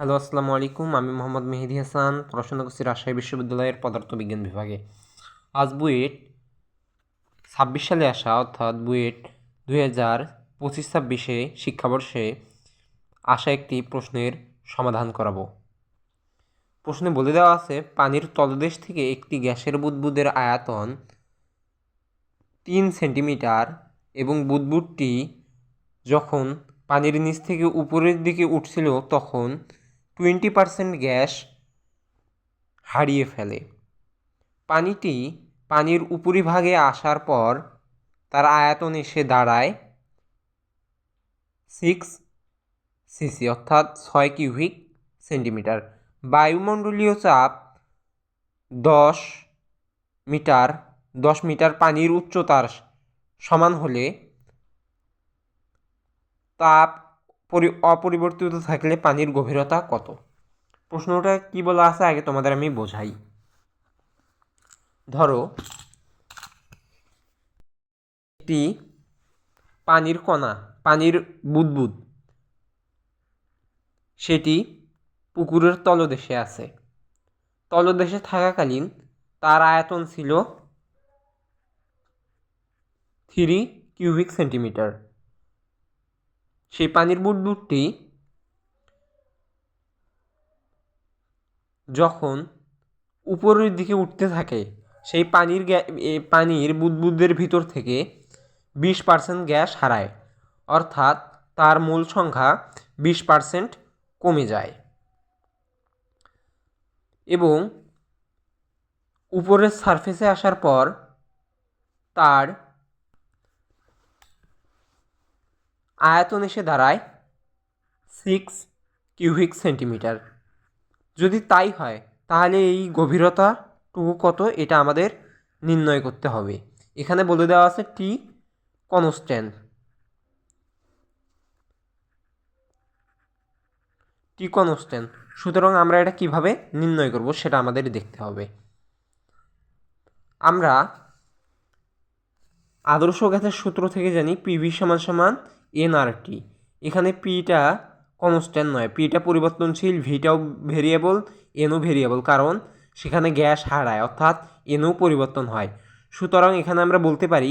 Hello, আসসালামু আলাইকুম। আমি মোহাম্মদ মেহেদি হাসান, পড়াশোনা করছি রাজশাহী বিশ্ববিদ্যালয়ের পদার্থবিজ্ঞান বিভাগে। আজ বুয়েট 26 সালে আসা, অর্থাৎ বুয়েট 2025-26 শিক্ষাবর্ষে আসা একটি প্রশ্নের সমাধান করাবো। প্রশ্নে বলে দেওয়া আছে, পানির তলদেশ থেকে একটি গ্যাসের বুদবুদের আয়তন 3 সেন্টিমিটার এবং বুদবুদটি যখন পানির নিচ থেকে উপরের দিকে উঠছিল তখন 20% গ্যাস হারিয়ে ফেলে। পানিটি পানির উপরিভাগে আসার পর তার আয়তন এসে দাঁড়ায় 6 সিসি, অর্থাৎ 6 কিউবিক সেন্টিমিটার। বায়ুমণ্ডলীয় চাপ 10 মিটার 10 মিটার পানির উচ্চতার সমান হলে তাপ অপরিবর্তিত থাকলে পানির গভীরতা কত? প্রশ্নটা কি বলা আছে আগে তোমাদের আমি বোঝাই। ধরো একটি পানির কণা, পানির বুদবুদ, সেটি পুকুরের তলদেশে আছে। তলদেশে থাকাকালীন তার আয়তন ছিল 3 কিউবিক সেন্টিমিটার। সেই পানির বুদবুদটি যখন উপরের দিকে উঠতে থাকে, সেই পানির বুদবুদের ভিতর থেকে 20% গ্যাস হারায়, অর্থাৎ তার মোল সংখ্যা 20% কমে যায় এবং উপরের সারফেসে আসার পর তার আয়তন এসে দাঁড়ায় 6 কিউবিক সেন্টিমিটার। যদি তাই হয় তাহলে এই গভীরতাটুকু কত, এটা আমাদের নির্ণয় করতে হবে। এখানে বলে দেওয়া আছে টি কনস্ট্যান্ট। সুতরাং আমরা এটা কিভাবে নির্ণয় করব সেটা আমাদের দেখতে হবে। আমরা আদর্শ গ্যাসের সূত্র থেকে জানি পিভি সমান সমান এনআরটি। এখানে পিটা কনস্ট্যান্ট নয়, পিটা পরিবর্তনশীল, ভিটাও ভেরিয়েবল, এনও ভেরিয়েবল, কারণ সেখানে গ্যাস হারায়, অর্থাৎ এনও পরিবর্তন হয়। সুতরাং এখানে আমরা বলতে পারি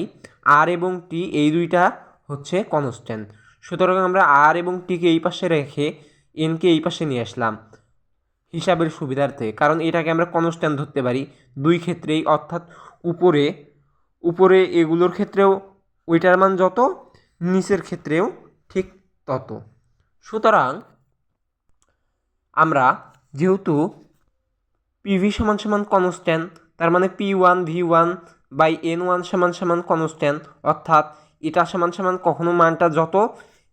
আর এবং টি এই দুইটা হচ্ছে কনস্ট্যান্ট। সুতরাং আমরা আর এবং টিকে এই পাশে রেখে এনকে এই পাশে নিয়ে আসলাম হিসাবের সুবিধার্থে, কারণ এটাকে আমরা কনস্ট্যান্ট ধরতে পারি দুই ক্ষেত্রেই, অর্থাৎ উপরে এগুলোর ক্ষেত্রেও ওইটার মান যত, নিচের ক্ষেত্রেও ঠিক তত। সুতরাং আমরা যেহেতু পিভি সমান সমান কনস্ট্যান্ট, তার মানে P1V1/N1 কনস্ট্যান্ট, অর্থাৎ এটা সমান সমান কখনো মানটা যত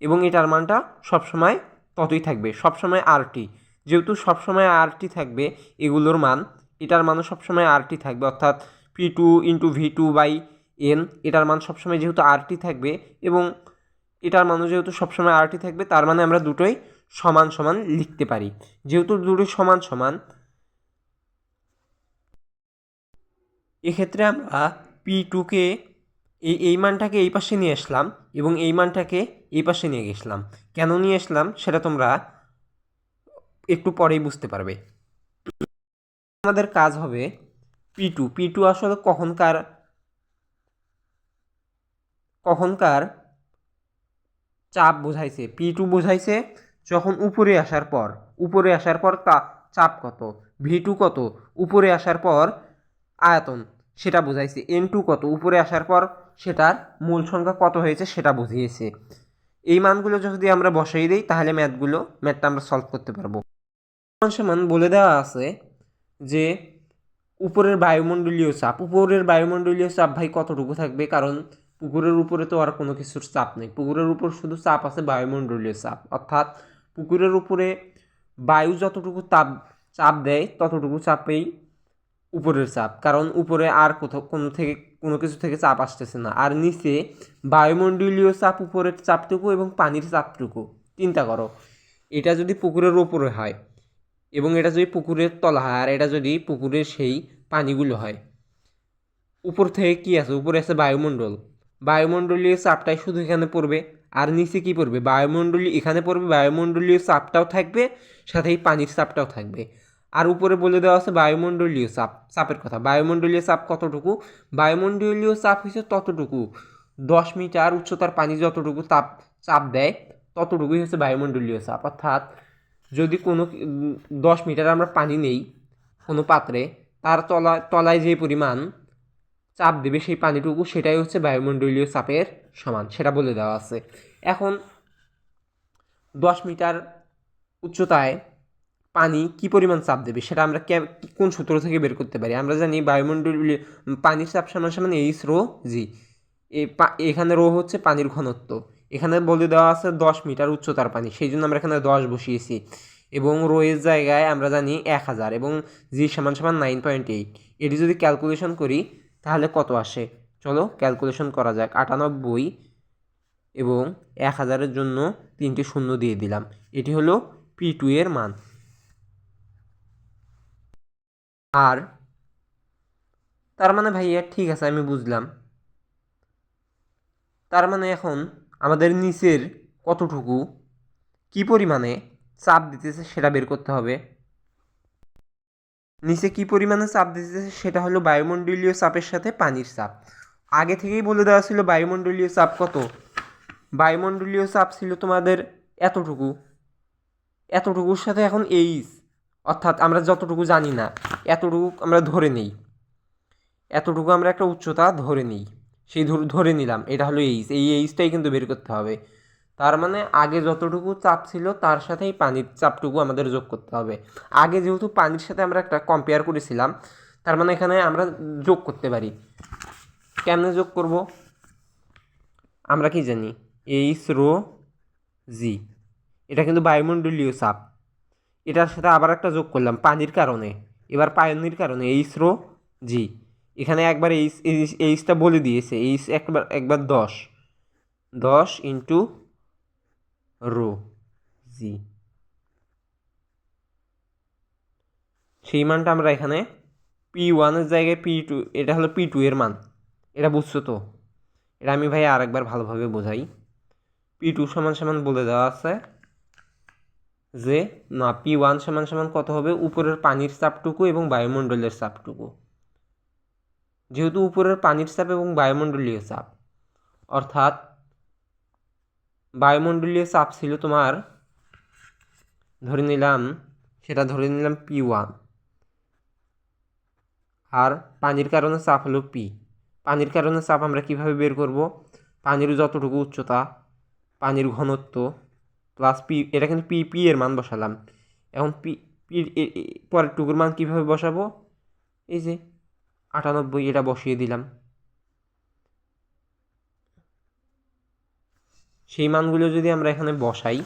এবং এটার মানটা সবসময় ততই থাকবে, সবসময় আরটি। যেহেতু সবসময় আরটি থাকবে এগুলোর মান, এটার মানও সবসময় আরটি থাকবে, অর্থাৎ P2 × V2/N, এটার মান সবসময় যেহেতু আরটি থাকবে এবং এটার মানও যেহেতু সবসময় আরটি থাকবে, তার মানে আমরা দুটোই সমান সমান লিখতে পারি। যেহেতু দুটোই সমান সমান, এক্ষেত্রে আমরা P2কে এই মানটাকে এই পাশে নিয়ে আসলাম এবং এই মানটাকে এই পাশে নিয়ে গেছিলাম। কেন নিয়ে আসলাম সেটা তোমরা একটু পরেই বুঝতে পারবে। আমাদের কাজ হবে P2 আসলে কখনকার চাপ বোঝাইছে। P2 বোঝাইছে যখন উপরে আসার পর চাপ কত, V2 কত উপরে আসার পর আয়তন সেটা বোঝাইছে, N2 কত উপরে আসার পর সেটার মূল সংখ্যা কত হয়েছে সেটা বুঝিয়েছে। এই মানগুলো যদি আমরা বসাই দিই তাহলে ম্যাথটা আমরা সলভ করতে পারবো। সমান বলে দেওয়া আছে যে উপরের বায়ুমণ্ডলীয় চাপ ভাই কতটুকু থাকবে, কারণ পুকুরের উপরে তো আর কোনো কিছুর চাপ নেই, পুকুরের উপর শুধু চাপ আছে বায়ুমণ্ডলীয় চাপ, অর্থাৎ পুকুরের উপরে বায়ু যতটুকু চাপ দেয় ততটুকু চাপেই উপরের চাপ, কারণ উপরে আর কোনো কিছু থেকে চাপ আসতেছে না। আর নিচে বায়ুমণ্ডলীয় চাপ, উপরের চাপটুকু এবং পানির চাপটুকু চিন্তা করো, এটা যদি পুকুরের উপরে হয় এবং এটা যদি পুকুরের তলা হয় আর এটা যদি পুকুরের সেই পানিগুলো হয়, উপর থেকে কি আছে, উপরে আছে বায়ুমণ্ডলীয় চাপটাই শুধু এখানে পড়বে আর নিচে কি পড়বে বায়ুমণ্ডলীয়, এখানে পড়বে বায়ুমণ্ডলীয় চাপটাও থাকবে, সাথে এই পানির চাপটাও থাকবে। আর উপরে বলে দেওয়া আছে বায়ুমণ্ডলীয় চাপের কথা। বায়ুমণ্ডলীয় চাপ কতটুকু? বায়ুমণ্ডলীয় চাপ হচ্ছে ততটুকু, 10 মিটার উচ্চতার পানি যতটুকু চাপ দেয় ততটুকুই হচ্ছে বায়ুমণ্ডলীয় চাপ। অর্থাৎ যদি কোনো 10 মিটার আমরা পানি নেই কোনো পাত্রে, তার তলায় যে পরিমাণ চাপ দেবে সেই পানিটুকু, সেটাই হচ্ছে বায়ুমণ্ডলীয় চাপের সমান, সেটা বলে দেওয়া আছে। এখন 10 মিটার উচ্চতায় পানি কি পরিমাণ চাপ দেবে সেটা আমরা কোন সূত্র থেকে বের করতে পারি? আমরা জানি বায়ুমণ্ডলীয় পানির চাপ সমান সমান এইচ রো জি। এখানে রো হচ্ছে পানির ঘনত্ব, এখানে বলে দেওয়া আছে 10 মিটার উচ্চতার পানি, সেই জন্য আমরা এখানে 10 বসিয়েছি, এবং রো এর জায়গায় আমরা জানি 1000, এবং জি সমান সমান 9.8। এটি যদি ক্যালকুলেশন করি তাহলে কত আসে? চলো ক্যালকুলেশন করা যাক। 98 এবং 1000-এর জন্য 3টি শূন্য দিয়ে দিলাম, এটি হলো P2 এর মান। আর তার মানে ভাইয়া ঠিক আছে, আমি বুঝলাম। তার মানে এখন আমাদের নিচের কতটুকু কি পরিমাণে চাপ দিতেছে সেটা বের করতে হবে। নিচে কি পরিমাণে চাপ দিতেছে সেটা হলো বায়ুমণ্ডলীয় চাপের সাথে পানির চাপ। আগে থেকেই বলে দেওয়া ছিল বায়ুমণ্ডলীয় চাপ কত। বায়ুমণ্ডলীয় চাপ ছিল তোমাদের এতটুকু, এতটুকুর সাথে এখন এইচ, অর্থাৎ আমরা যতটুকু জানি না এতটুকু আমরা ধরে নিই, এতটুকু আমরা একটা উচ্চতা ধরে নিই, সেই ধরে নিলাম এটা হলো এইচ। এই এইচটাই কিন্তু বের করতে হবে। তার মানে আগে যতটুকু চাপ ছিল তার সাথেই পানির চাপটুকু আমাদের যোগ করতে হবে। আগে যেহেতু পানির সাথে আমরা একটা কম্পেয়ার করেছিলাম, তার মানে এখানে আমরা যোগ করতে পারি। কেমনে যোগ করব? আমরা কি জানি এইচ রো জি, এটা কিন্তু বায়ুমণ্ডলীয় চাপ, এটার সাথে আবার একটা যোগ করলাম পানির কারণে, এবার পানির কারণে এইচ রো জি। এখানে একবার এইচটা বলে দিয়েছে, এইচ একবার 10 ইন্টু রো জি, সেই মানটা আমরা এখানে P1-এর জায়গায় P2, এটা হলো P2 এর মান, এটা বুঝছো তো? এটা আমি ভাই আরেকবার ভালোভাবে বোঝাই। P2 সমান সমান বলে দেওয়া আছে যে না, P1 সমান সমান কত হবে? উপরের পানির চাপটুকু এবং বায়ুমণ্ডলের চাপটুকু। যেহেতু উপরের পানির চাপ এবং বায়ুমণ্ডলীয় চাপ, অর্থাৎ বায়ুমণ্ডলীয় চাপ ছিল তোমার, ধরে নিলাম P1, আর পানির কারণে চাপ হলো P। পানির কারণে চাপ আমরা কিভাবে বের করব? পানির যতটুকু উচ্চতা, পানির ঘনত্ব প্লাস P, এটা কিন্তু P এর মান বসালাম। এখন P পরের টুকুর মান কীভাবে বসাবো? এই যে 98, এটা বসিয়ে দিলাম। সেই মানগুলো যদি আমরা এখানে বসাই,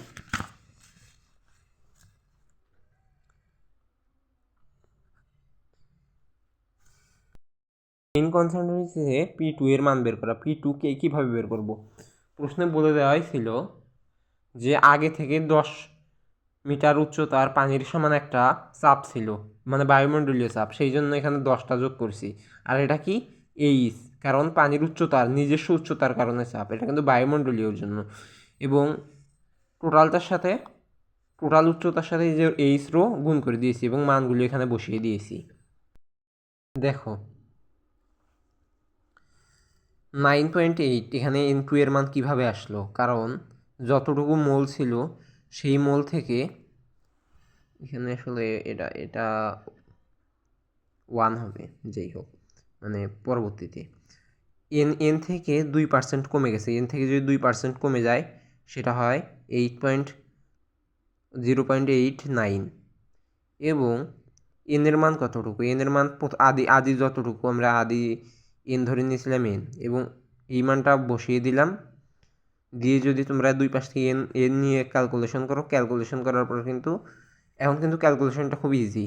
মেইন কনসার্ন হয়েছে P2 এর মান বের করা। P2 কে কীভাবে বের করব? প্রশ্নে বলে দেওয়াই ছিল যে আগে থেকে 10 মিটার উচ্চতার পানির সমান একটা চাপ ছিল, মানে বায়ুমণ্ডলীয় চাপ, সেই জন্য এখানে 10টা যোগ করছি। আর এটা কি এইচ, কারণ পানির উচ্চতার নিজস্ব উচ্চতার কারণে চাপ, এটা কিন্তু বায়ুমণ্ডলীয়র জন্য। এবং টোটাল উচ্চতার সাথে যে এইচ রো গুণ করে দিয়েছি এবং মানগুলো এখানে বসিয়ে দিয়েছি। দেখো 9.8, এখানে N2 এর মান কিভাবে আসলো? কারণ যতটুকু মোল ছিল সেই মোল থেকে এখানে আসলে এটা 1 হবে, যেই হোক, মানে পরবর্তীতে এন থেকে 2% কমে গেছে। এন থেকে যদি 2% কমে যায় সেটা হয় 0.89, এবং এনের মান কতটুকু? এনের মান আদি যতটুকু আমরা আদি এন ধরে নিয়েছিলাম এন, এবং এই মানটা বসিয়ে দিলাম। দিয়ে যদি তোমরা দুই পাশ থেকে এন নিয়ে ক্যালকুলেশন করো, ক্যালকুলেশন করার পর কিন্তু এখন কিন্তু ক্যালকুলেশনটা খুব ইজি।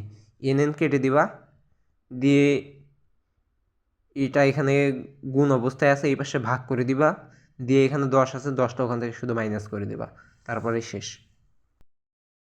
এন কেটে দিবা, দিয়ে এটা এখানে গুণ অবস্থায় আছে, এই পাশে ভাগ করে দিবা, দিয়ে এখানে 10 আছে, 10টা ওখান থেকে শুধু মাইনাস করে দিবা, তারপরে শেষ।